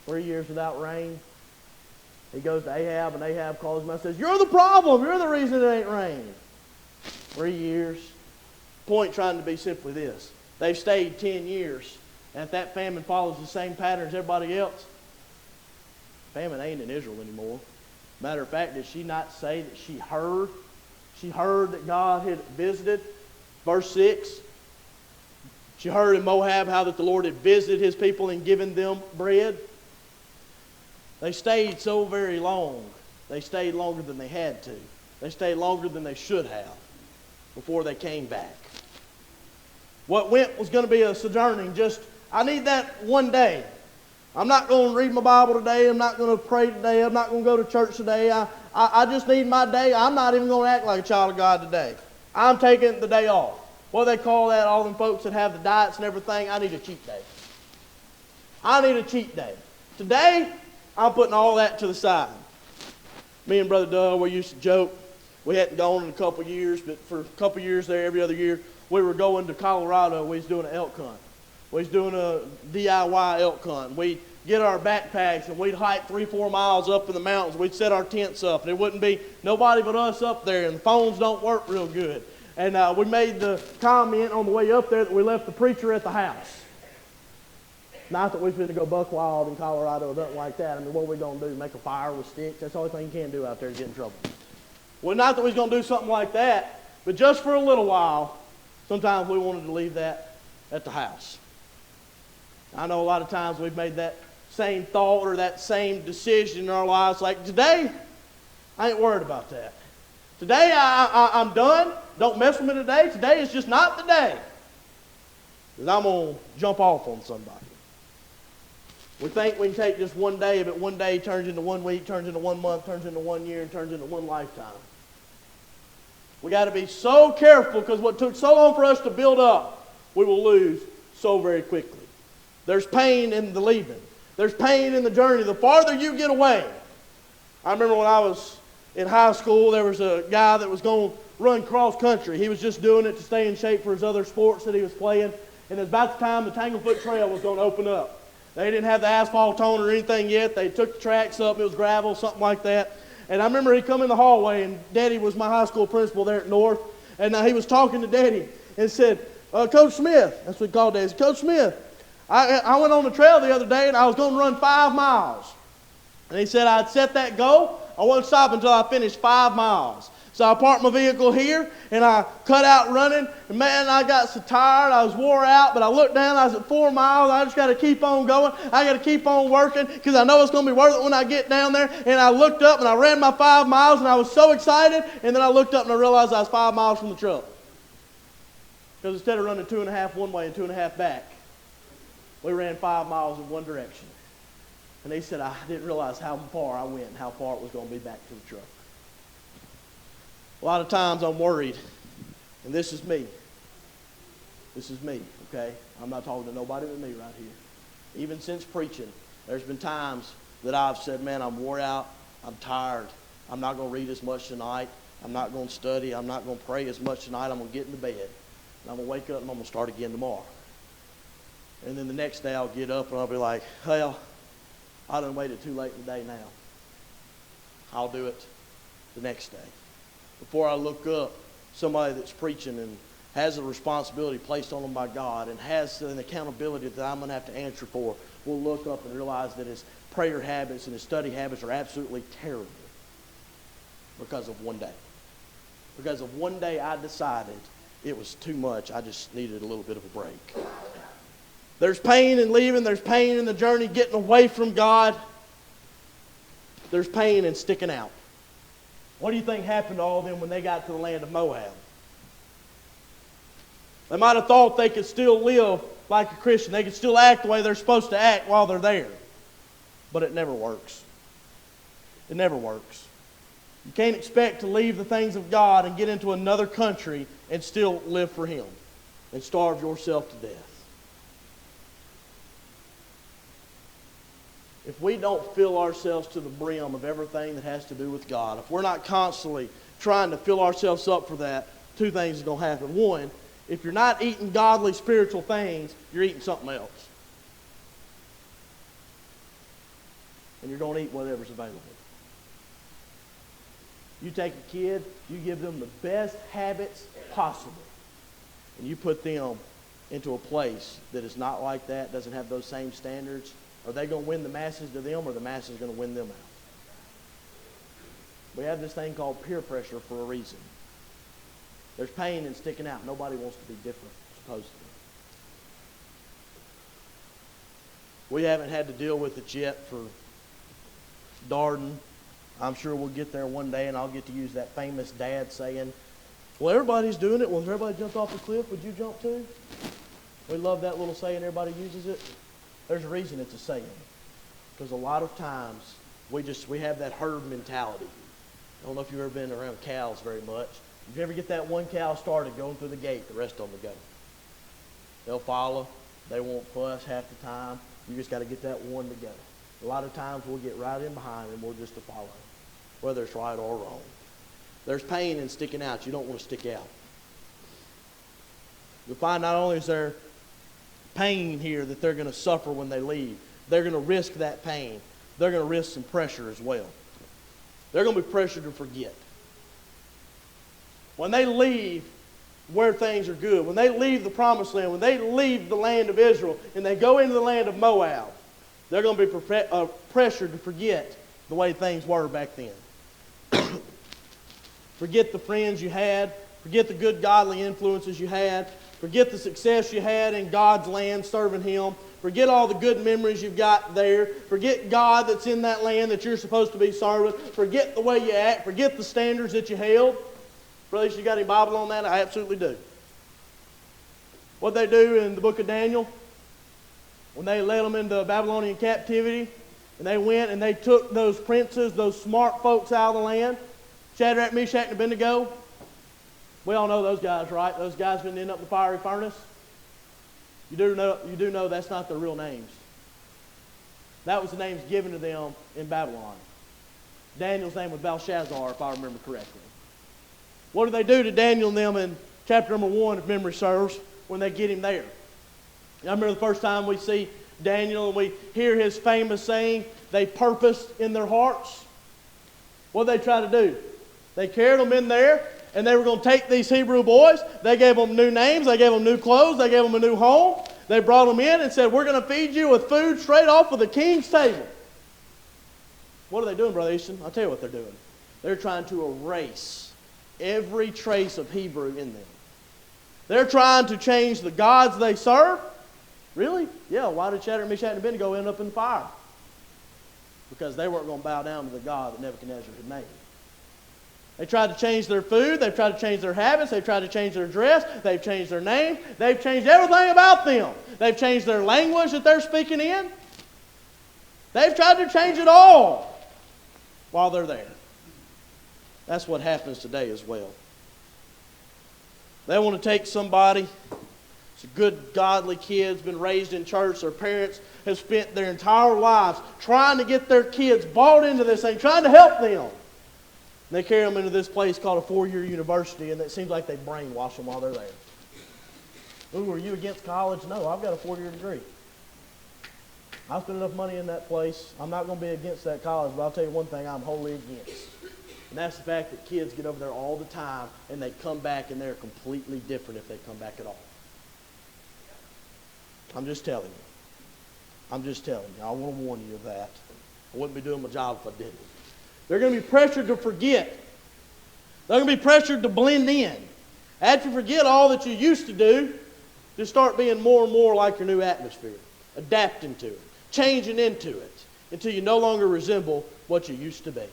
Speaker 1: years without rain. He goes to Ahab, and Ahab calls him and says, you're the problem. You're the reason it ain't rained. 3 years. Point trying to be simply this. They've stayed 10 years. And if that famine follows the same pattern as everybody else, famine ain't in Israel anymore. Matter of fact, did she not say that she heard? She heard that God had visited. Verse 6. She heard in Moab how that the Lord had visited His people and given them bread. They stayed so very long. They stayed longer than they had to. They stayed longer than they should have before they came back. What went was going to be a sojourning. I need that one day. I'm not going to read my Bible today. I'm not going to pray today. I'm not going to go to church today. I just need my day. I'm not even going to act like a child of God today. I'm taking the day off. What do they call that? All them folks that have the diets and everything. I need a cheat day. I need a cheat day. Today, I'm putting all that to the side. Me and Brother Doug, we used to joke. We hadn't gone in a couple years, but for a couple years there, every other year, we were going to Colorado. We was doing an elk hunt. We was doing a DIY elk hunt. We'd get our backpacks and we'd hike 3-4 miles up in the mountains. We'd set our tents up, and there wouldn't be nobody but us up there, and the phones don't work real good. And we made the comment on the way up there that we left the preacher at the house. Not that we're going to go buck wild in Colorado or nothing like that. I mean, what are we going to do? Make a fire with sticks? That's the only thing you can do out there to get in trouble. Well, not that we're going to do something like that, but just for a little while, sometimes we wanted to leave that at the house. I know a lot of times we've made that same thought or that same decision in our lives. Like, today, I ain't worried about that. Today, I'm done. Don't mess with me today. Today is just not the day. Because I'm going to jump off on somebody. We think we can take just one day, but one day turns into 1 week, turns into 1 month, turns into 1 year, and turns into one lifetime. We got to be so careful because what took so long for us to build up, we will lose so very quickly. There's pain in the leaving. There's pain in the journey. The farther you get away. I remember when I was in high school, there was a guy that was going to run cross country. He was just doing it to stay in shape for his other sports that he was playing. And it was about the time the Tanglefoot Trail was going to open up. They didn't have the asphalt on or anything yet. They took the tracks up. It was gravel, something like that. And I remember he come in the hallway, and Daddy was my high school principal there at North. And he was talking to Daddy and said, Coach Smith, that's what we called Daddy, Coach Smith, I went on the trail the other day and I was going to run 5 miles. And he said I'd set that goal. I wouldn't stop until I finished 5 miles. So I parked my vehicle here, and I cut out running. And man, I got so tired. I was wore out, but I looked down. I was at 4 miles. I just got to keep on going. I got to keep on working because I know it's going to be worth it when I get down there. And I looked up, and I ran my 5 miles, and I was so excited. And then I looked up, and I realized I was 5 miles from the truck. Because instead of running 2.5 one way and 2.5 back, we ran 5 miles in one direction. And they said I didn't realize how far I went and how far it was going to be back to the truck. A lot of times I'm worried, and this is me. This is me, okay? I'm not talking to nobody but me right here. Even since preaching, there's been times that I've said, man, I'm wore out, I'm tired, I'm not going to read as much tonight, I'm not going to study, I'm not going to pray as much tonight, I'm going to get into bed, and I'm going to wake up and I'm going to start again tomorrow. And then the next day I'll get up and I'll be like, well, I done waited too late in the day now. I'll do it the next day. Before I look up, somebody that's preaching and has a responsibility placed on them by God and has an accountability that I'm going to have to answer for, will look up and realize that his prayer habits and his study habits are absolutely terrible because of one day. Because of one day I decided it was too much. I just needed a little bit of a break. There's pain in leaving. There's pain in the journey getting away from God. There's pain in sticking out. What do you think happened to all of them when they got to the land of Moab? They might have thought they could still live like a Christian. They could still act the way they're supposed to act while they're there. But it never works. It never works. You can't expect to leave the things of God and get into another country and still live for Him and starve yourself to death. If we don't fill ourselves to the brim of everything that has to do with God, if we're not constantly trying to fill ourselves up for that, 2 things are going to happen. One, if you're not eating godly spiritual things, you're eating something else. And you're going to eat whatever's available. You take a kid, you give them the best habits possible, and you put them into a place that is not like that, doesn't have those same standards. Are they going to win the masses to them, or the masses going to win them out? We have this thing called peer pressure for a reason. There's pain in sticking out. Nobody wants to be different, supposedly. We haven't had to deal with it yet for Darden. I'm sure we'll get there one day, and I'll get to use that famous dad saying, well, everybody's doing it. Well, if everybody jumped off the cliff, would you jump too? We love that little saying. Everybody uses it. There's a reason it's a saying. Because a lot of times we have that herd mentality. I don't know if you've ever been around cows very much. If you ever get that one cow started going through the gate, the rest of them will go. They'll follow. They won't fuss half the time. You just got to get that one to go. A lot of times we'll get right in behind them. We're just to follow, whether it's right or wrong. There's pain in sticking out. You don't want to stick out. You'll find not only is there pain here that they're going to suffer when they leave, they're going to risk that pain. They're going to risk some pressure as well. They're going to be pressured to forget. When they leave where things are good, when they leave the promised land, when they leave the land of Israel and they go into the land of Moab, they're going to be pressured to forget the way things were back then. Forget the friends you had. Forget the good godly influences you had. Forget the success you had in God's land serving Him. Forget all the good memories you've got there. Forget God that's in that land that you're supposed to be serving. Forget the way you act. Forget the standards that you held. Brothers, you got any Bible on that? I absolutely do. What they do in the book of Daniel, when they led them into Babylonian captivity, and they went and they took those princes, those smart folks out of the land, Shadrach, Meshach, and Abednego. We all know those guys, right? Those guys didn't end up in the fiery furnace. You do know that's not their real names. That was the names given to them in Babylon. Daniel's name was Belshazzar, if I remember correctly. What do they do to Daniel and them in chapter number 1, if memory serves, when they get him there? I remember the first time we see Daniel and we hear his famous saying, they purposed in their hearts. What did they try to do? They carried him in there And they were going to take these Hebrew boys. They gave them new names. They gave them new clothes. They gave them a new home. They brought them in and said, we're going to feed you with food straight off of the king's table. What are they doing, Brother Easton? I'll tell you what they're doing. They're trying to erase every trace of Hebrew in them. They're trying to change the gods they serve. Really? Yeah, why did Shadrach, Meshach, and Abednego end up in the fire? Because they weren't going to bow down to the God that Nebuchadnezzar had made. They tried to change their food. They've tried to change their habits. They've tried to change their dress. They've changed their name. They've changed everything about them. They've changed their language that they're speaking in. They've tried to change it all while they're there. That's what happens today as well. They want to take somebody, it's a good, godly kid's been raised in church. Their parents have spent their entire lives trying to get their kids bought into this thing, trying to help them. And they carry them into this place called a 4-year university, and it seems like they brainwash them while they're there. Ooh, are you against college? No, I've got a 4-year degree. I spent enough money in that place. I'm not going to be against that college, but I'll tell you one thing I'm wholly against. And that's the fact that kids get over there all the time, and they come back, and they're completely different if they come back at all. I'm just telling you. I'm just telling you. I want to warn you of that. I wouldn't be doing my job if I didn't. They're going to be pressured to forget. They're going to be pressured to blend in. After you forget all that you used to do, just start being more and more like your new atmosphere. Adapting to it. Changing into it. Until you no longer resemble what you used to be.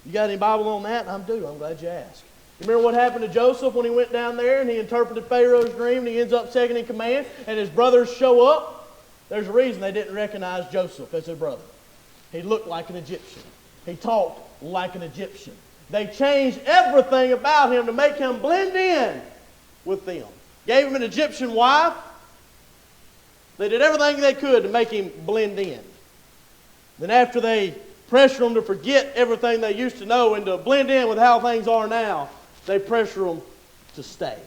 Speaker 1: You got any Bible on that? I do. I'm glad you asked. You remember what happened to Joseph when he went down there and he interpreted Pharaoh's dream and he ends up second in command and his brothers show up? There's a reason they didn't recognize Joseph as their brother. He looked like an Egyptian. He talked like an Egyptian. They changed everything about him to make him blend in with them. Gave him an Egyptian wife. They did everything they could to make him blend in. Then after they pressured them to forget everything they used to know and to blend in with how things are now, they pressure them to stay.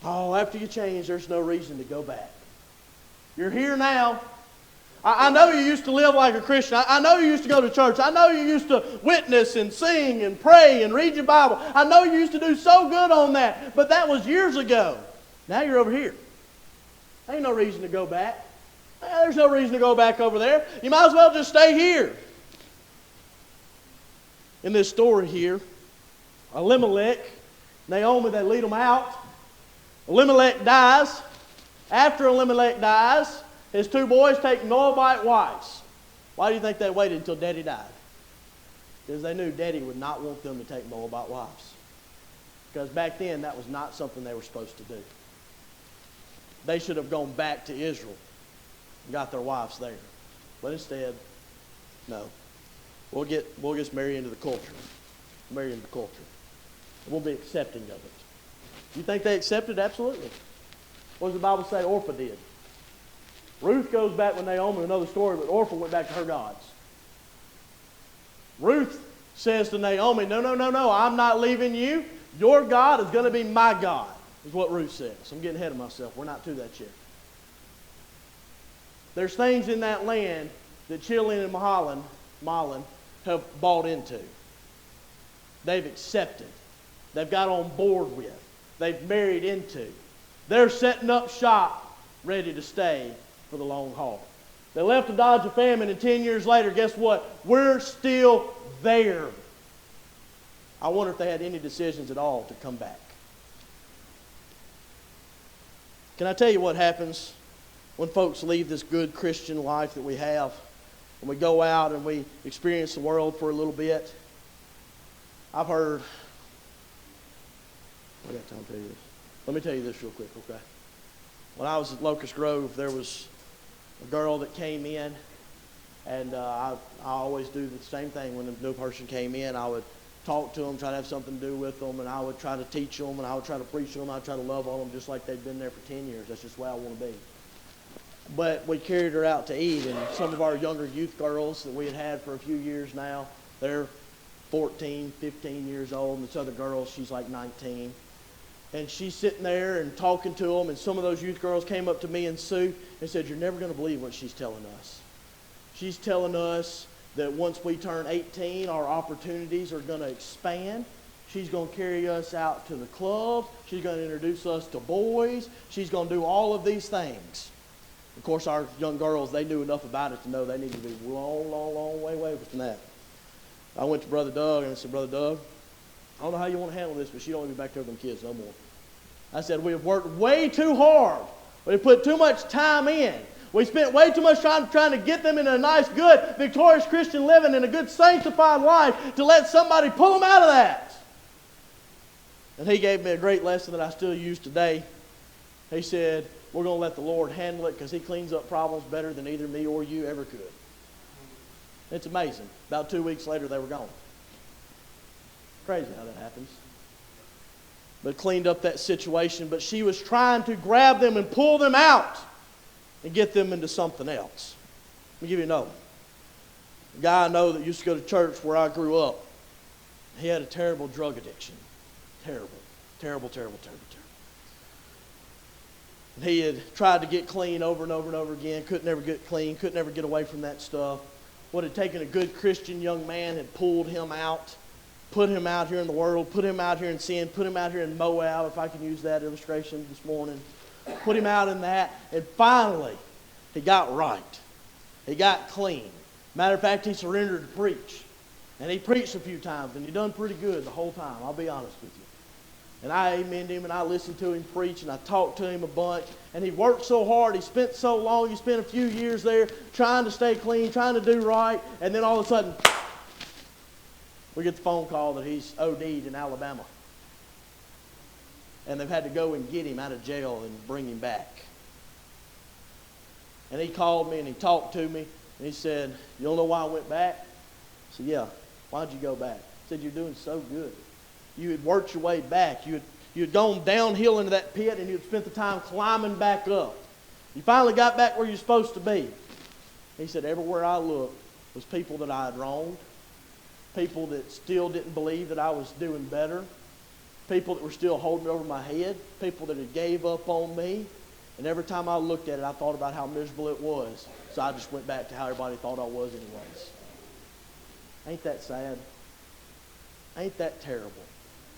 Speaker 1: Oh, after you change, there's no reason to go back. You're here now. I know you used to live like a Christian. I know you used to go to church. I know you used to witness and sing and pray and read your Bible. I know you used to do so good on that, but that was years ago. Now you're over here. Ain't no reason to go back. There's no reason to go back over there. You might as well just stay here. In this story here, Elimelech, Naomi, they lead them out. Elimelech dies. After Elimelech dies, his 2 boys take Moabite wives. Why do you think they waited until Daddy died? Because they knew Daddy would not want them to take Moabite wives. Because back then, that was not something they were supposed to do. They should have gone back to Israel and got their wives there. But instead, no. We'll just marry into the culture. Marry into the culture. We'll be accepting of it. You think they accepted? Absolutely. What does the Bible say Orpah did? Ruth goes back with Naomi, another story, but Orpah went back to her gods. Ruth says to Naomi, no, I'm not leaving you. Your God is going to be my God, is what Ruth says. I'm getting ahead of myself. We're not to that yet. There's things in that land that Chilian and Mahlon have bought into. They've accepted. They've got on board with. They've married into. They're setting up shop, ready to stay for the long haul. They left to dodge a famine, and 10 years later, guess what? We're still there. I wonder if they had any decisions at all to come back. Can I tell you what happens when folks leave this good Christian life that we have, and we go out and we experience the world for a little bit? I've heard... I got time to tell you this. Let me tell you this real quick, okay? When I was at Locust Grove, there was a girl that came in, and I always do the same thing. When a new person came in, I would talk to them, try to have something to do with them, and I would try to teach them, and I would try to preach to them. I would try to love on them just like they'd been there for 10 years. That's just the way I want to be. But we carried her out to eat, and some of our younger youth girls that we had had for a few years now, they're 14, 15 years old, and this other girl, she's like 19. And she's sitting there and talking to them, and some of those youth girls came up to me and Sue and said, "You're never going to believe what she's telling us. She's telling us that once we turn 18, our opportunities are going to expand. She's going to carry us out to the clubs. She's going to introduce us to boys. She's going to do all of these things. Of course, our young girls, they knew enough about it to know they need to be long, long, long way away from that. I went to Brother Doug and I said, Brother Doug, I don't know how you want to handle this, but she don't want to be back there with them kids no more. I said, we have worked way too hard. We put too much time in. We spent way too much time trying to get them in a nice, good, victorious Christian living and a good sanctified life to let somebody pull them out of that. And he gave me a great lesson that I still use today. He said, we're going to let the Lord handle it because he cleans up problems better than either me or you ever could. It's amazing. About 2 weeks later, they were gone. Crazy how that happens. But cleaned up that situation. But she was trying to grab them and pull them out and get them into something else. Let me give you another one. A guy I know that used to go to church where I grew up, he had a terrible drug addiction. Terrible, terrible, terrible, terrible, terrible. And he had tried to get clean over and over and over again, couldn't never get clean, couldn't never get away from that stuff. What had taken a good Christian young man had pulled him out, put him out here in the world, put him out here in sin, put him out here in Moab, if I can use that illustration this morning. Put him out in that, and finally, he got right. He got clean. Matter of fact, he surrendered to preach. And he preached a few times, and he done pretty good the whole time, I'll be honest with you. And I amened him, and I listened to him preach, and I talked to him a bunch. And he worked so hard, he spent so long, he spent a few years there trying to stay clean, trying to do right, and then all of a sudden, we get the phone call that he's OD'd in Alabama. And they've had to go and get him out of jail and bring him back. And he called me and he talked to me. And he said, you don't know why I went back? I said, yeah. Why'd you go back? He said, you're doing so good. You had worked your way back. You had gone downhill into that pit and you had spent the time climbing back up. You finally got back where you're supposed to be. He said, everywhere I looked was people that I had wronged. People that still didn't believe that I was doing better. People that were still holding me over my head. People that had gave up on me. And every time I looked at it, I thought about how miserable it was. So I just went back to how everybody thought I was anyways. Ain't that sad? Ain't that terrible?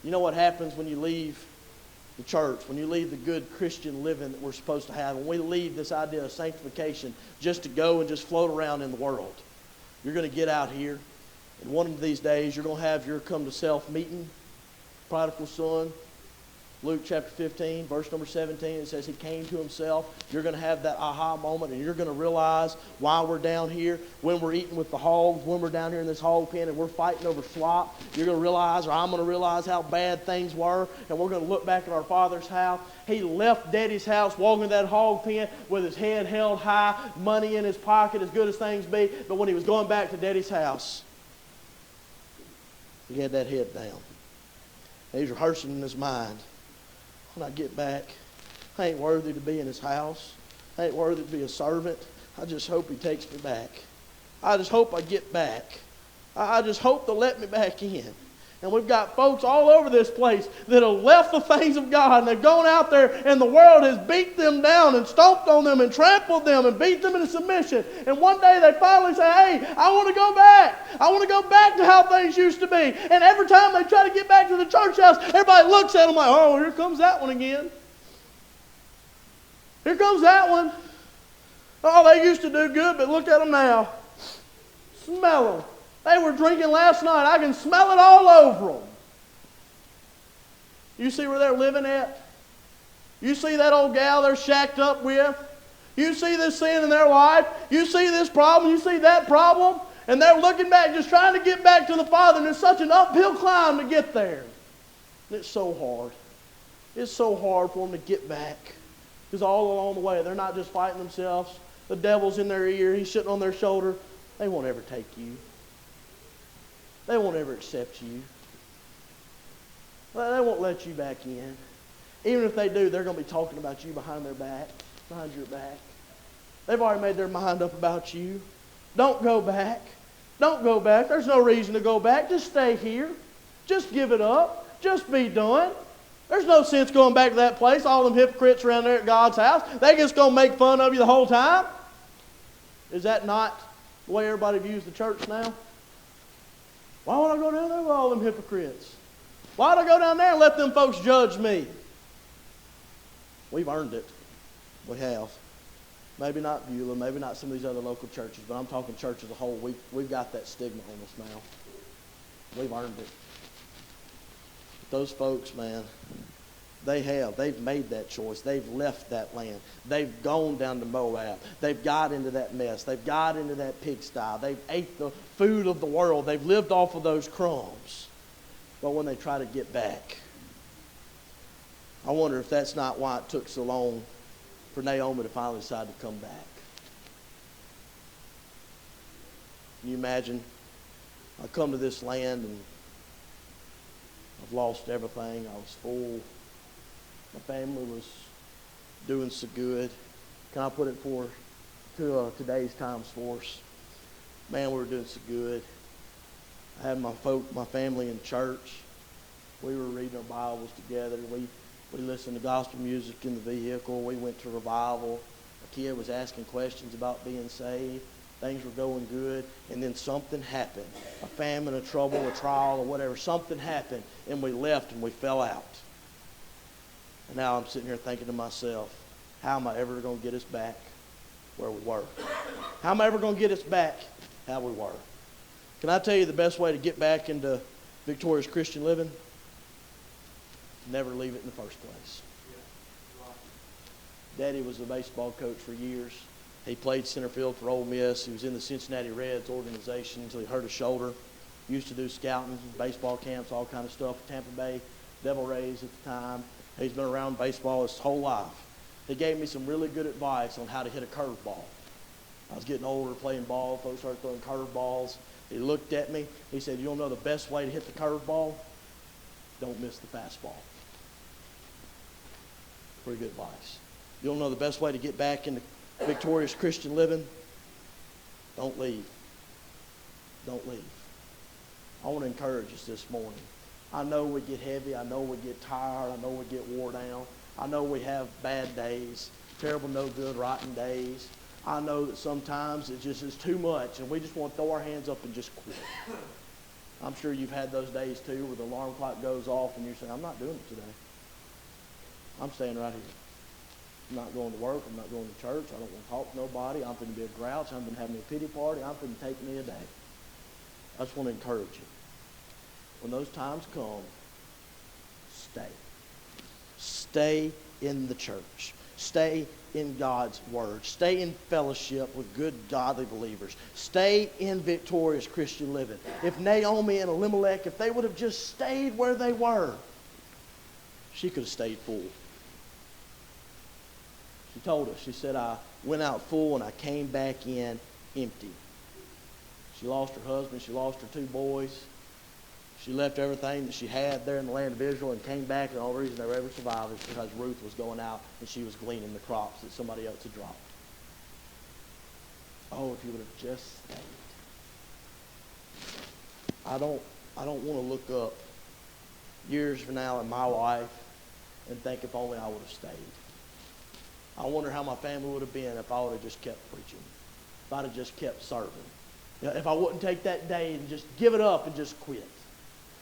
Speaker 1: You know what happens when you leave the church, when you leave the good Christian living that we're supposed to have, when we leave this idea of sanctification just to go and just float around in the world? You're going to get out here, and one of these days you're going to have your come to self meeting. Prodigal son, Luke chapter 15, verse number 17, it says he came to himself. You're going to have that aha moment, and you're going to realize why we're down here, when we're eating with the hogs, when we're down here in this hog pen and we're fighting over slop. You're going to realize, or I'm going to realize how bad things were, and we're going to look back at our Father's house. He left Daddy's house, walking in that hog pen with his head held high, money in his pocket, as good as things be. But when he was going back to Daddy's house, he had that head down. And he's rehearsing in his mind, when I get back, I ain't worthy to be in his house. I ain't worthy to be a servant. I just hope he takes me back. I just hope I get back. I just hope they'll let me back in. And we've got folks all over this place that have left the things of God, and they've gone out there and the world has beat them down and stomped on them and trampled them and beat them into submission. And one day they finally say, hey, I want to go back. I want to go back to how things used to be. And every time they try to get back to the church house, everybody looks at them like, oh, here comes that one again. Here comes that one. Oh, they used to do good, but look at them now. Smell them. They were drinking last night. I can smell it all over them. You see where they're living at? You see that old gal they're shacked up with? You see this sin in their life? You see this problem? You see that problem? And they're looking back, just trying to get back to the Father, and it's such an uphill climb to get there. And it's so hard. It's so hard for them to get back. Because all along the way, they're not just fighting themselves. The devil's in their ear. He's sitting on their shoulder. They won't ever take you. They won't ever accept you. They won't let you back in. Even if they do, they're going to be talking about you behind their back, behind your back. They've already made their mind up about you. Don't go back. Don't go back. There's no reason to go back. Just stay here. Just give it up. Just be done. There's no sense going back to that place. All them hypocrites around there at God's house, they just going to make fun of you the whole time. Is that not the way everybody views the church now? Why would I go down there with all them hypocrites? Why would I go down there and let them folks judge me? We've earned it. We have. Maybe not Beulah, maybe not some of these other local churches, but I'm talking church as a whole. We've got that stigma on us now. We've earned it. But those folks, man, they've made that choice. They've left that land. They've gone down to Moab. They've got into that mess. They've got into that pigsty. They've ate the food of the world. They've lived off of those crumbs. But when they try to get back, I wonder if that's not why it took so long for Naomi to finally decide to come back. Can you imagine? I come to this land and I've lost everything. I was full. My family was doing so good. Can I put it to today's times force? Man, we were doing so good. I had my family in church. We were reading our Bibles together. We listened to gospel music in the vehicle. We went to revival. A kid was asking questions about being saved. Things were going good. And then something happened. A famine, a trouble, a trial, or whatever. Something happened. And we left and we fell out. And now I'm sitting here thinking to myself, how am I ever going to get us back where we were? How am I ever going to get us back how we were? Can I tell you the best way to get back into victorious Christian living? Never leave it in the first place. Daddy was a baseball coach for years. He played center field for Ole Miss. He was in the Cincinnati Reds organization until he hurt his shoulder. Used to do scouting, baseball camps, all kind of stuff. Tampa Bay Devil Rays at the time. He's been around baseball his whole life. He gave me some really good advice on how to hit a curveball. I was getting older playing ball. Folks started throwing curveballs. He looked at me. He said, "You don't know the best way to hit the curveball? Don't miss the fastball." Pretty good advice. You don't know the best way to get back into victorious Christian living? Don't leave. Don't leave. I want to encourage us this morning. I know we get heavy. I know we get tired. I know we get wore down. I know we have bad days, terrible, no good, rotten days. I know that sometimes it just is too much and we just want to throw our hands up and just quit. I'm sure you've had those days too where the alarm clock goes off and you say, "I'm not doing it today. I'm staying right here. I'm not going to work. I'm not going to church. I don't want to talk to nobody. I'm going to be a grouch. I'm going to have me a pity party. I'm going to take me a day." I just want to encourage you. When those times come, stay. Stay in the church. Stay in God's Word. Stay in fellowship with good, godly believers. Stay in victorious Christian living. If Naomi and Elimelech, if they would have just stayed where they were, she could have stayed full. She told us, she said, "I went out full and I came back in empty." She lost her husband. She lost her 2 boys. She left everything that she had there in the land of Israel and came back, and the only reason they were ever survived is because Ruth was going out and she was gleaning the crops that somebody else had dropped. Oh, if you would have just stayed. I don't want to look up years from now in my life and think if only I would have stayed. I wonder how my family would have been if I would have just kept preaching, if I'd have just kept serving, if I wouldn't take that day and just give it up and just quit.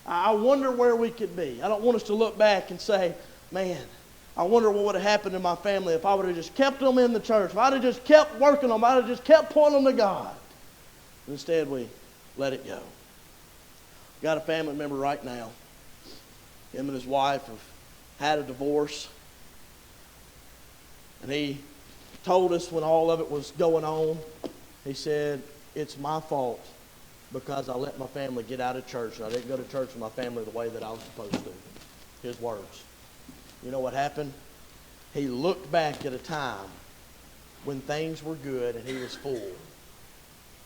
Speaker 1: I wonder where we could be. I don't want us to look back and say, "Man, I wonder what would have happened to my family if I would have just kept them in the church, if I'd have just kept working them, if I'd have just kept pointing them to God." But instead, we let it go. Got a family member right now. Him and his wife have had a divorce. And he told us when all of it was going on, he said, "It's my fault because I let my family get out of church and I didn't go to church with my family the way that I was supposed to." His words. You know what happened? He looked back at a time when things were good and he was full.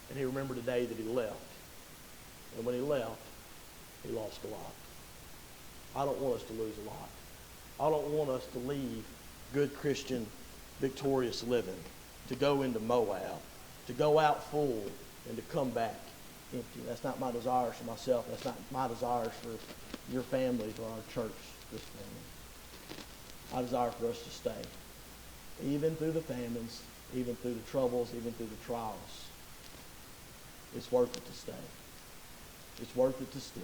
Speaker 1: And he remembered the day that he left. And when he left, he lost a lot. I don't want us to lose a lot. I don't want us to leave good Christian victorious living, to go into Moab, to go out full and to come back empty. That's not my desires for myself. That's not my desires for your family, for our church this morning. I desire for us to stay, even through the famines, even through the troubles, even through the trials. it's worth it to stay. It's worth it to stick.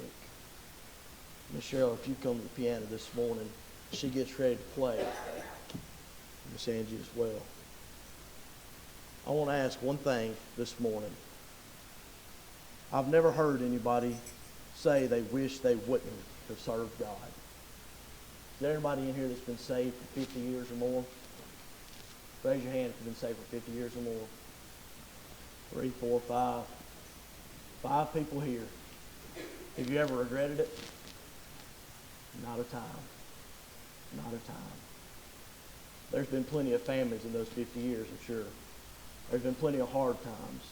Speaker 1: Miss Cheryl, if you come to the piano this morning, she gets ready to play. Miss Angie as well. I want to ask one thing this morning. I've never heard anybody say they wish they wouldn't have served God. Is there anybody in here that's been saved for 50 years or more? Raise your hand if you've been saved for 50 years or more. 3, 4, 5. 5 people here. Have you ever regretted it? Not a time. Not a time. There's been plenty of famines in those 50 years, I'm sure. There's been plenty of hard times.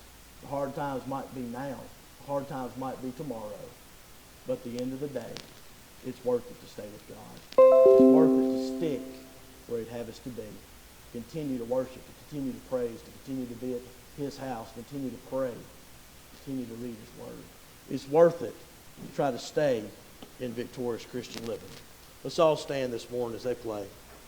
Speaker 1: The hard times might be now. The hard times might be tomorrow. But at the end of the day, it's worth it to stay with God. It's worth it to stick where He'd have us to be. Continue to worship, to continue to praise, to continue to be at His house, continue to pray, continue to read His Word. It's worth it to try to stay in victorious Christian living. Let's all stand this morning as they play.